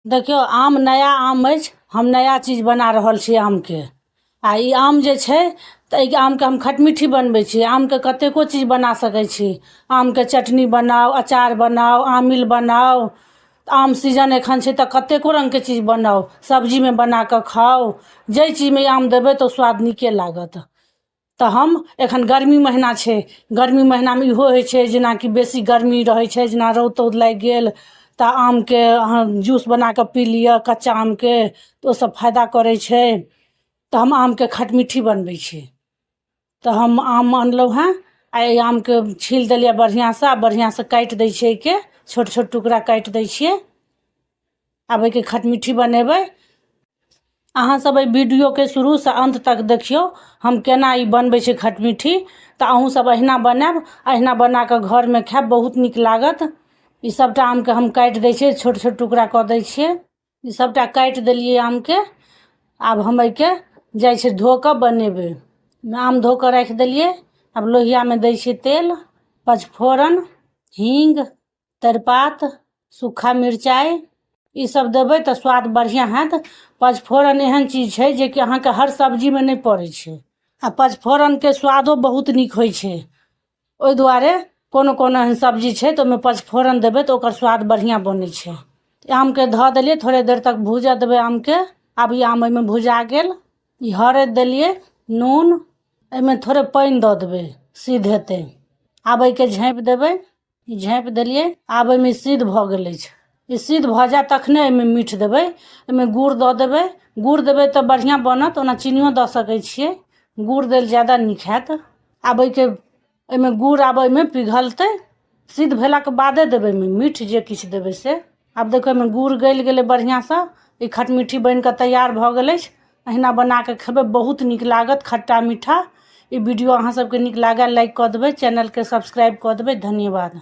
देखियो आम नया आम अछि, हम नया चीज बना रहल छी आम के। आ ई आम जे छै तऽ ई आम के हम खटमिठी बनबै छी। आम के कतेको चीज बना सकै छी। आम के चटनी बनाओ, अचार बनाओ, आमिल बनाओ। आम सीजन एखन छै तऽ कतेको रंग के चीज बनाओ, सब्जी में बना के खाओ। जे चीज में आम देबै तो स्वाद नीके लागत। तऽ हम एखन गर्मी महीना छै, गर्मी महीना में इहो होइ छै जेनाकि बेसी गर्मी रहै छै, जेना रौद तौद लागि गेल तऽ आम के अहाँ जूस बना के पी लिअ कच्चा आम के, तो सब फायदा करे छै। तो हम आम के खटमिठी बनबै छी। तो हम आम अनलहुँ हैं, आ आम के छील देलिए बढ़िया से काटि दै छियै के, छोट छोट टुकड़ा काटि दै छियै। आब एके खटमिठी बनेबै। अहाँ सब वीडियो के शुरू से अंत तक देखियो हम केना ई बनबै छी खटमिठी। तऽ अहूँ सब अहिना बनाएब, अहिना बना के घर में खाएब, बहुत नीक लागत। ई सबटा आम के हम काटि दै छियै, छोट छोट टुकड़ा कऽ दै छियै। ई सबटा काटि देलिए आम के। आब हम एके जाइ छै धो के बनेबै। आम धो के राखि देलिए। अब लोहिया में दै छियै तेल, पचफोरन, हींग, तेजपात, सूखा मिरचाई। ई सब देबै तऽ स्वाद बढ़िया हैत। पचफोरन एहन चीज छै जे कि अहाँ के हर सब्जी में नहीं पड़ै छै। आ पचफोरन के स्वादो बहुत नीक होइ छै। ओहि दुआरे कोनो कोनो एहन सब्जी छै तो ओहिमे पचफोरन देबै तो ओकर स्वाद बढ़िया बनै छै। आम के धो देलिए, थोड़े देर तक भूजा देबै आम के। आब ई आम एहिमे भुजा गेल। ई हरैद देलिए, नून, एहिमे थोड़े पानि दऽ देबै, सिद्ध हेतै। आब एके झाँपि देबै। ई झाँपि देलिए। आब एहिमे सिद्ध भऽ गेल अछि। ई सिद्ध भऽ जाए तखने एहिमे मीठ देबै। एहिमे गुड़ दऽ देबै। गुड़ देबै तऽ बढ़िया बनत, ओना चीनियो दऽ सकै छियै। गुड़ देल ज्यादा नीक हैत। आब एहिमे गुड़ आब एहिमे पिघलतै। सिद्ध भेलाके बादे देबै एहिमे मीठ, जे किछु देबै से। आब देखो एहिमे गुड़ गलि गेलै बढ़िया से। ई खटमिठी बनि कऽ तैयार भऽ गेल अछि। अहिना बना के खेबै, बहुत नीक लागत, खट्टा मीठा। ई वीडियो अहाँ सबके नीक लागल लाइक कऽ देबै, चैनल के सब्सक्राइब कऽ देबै। धन्यवाद।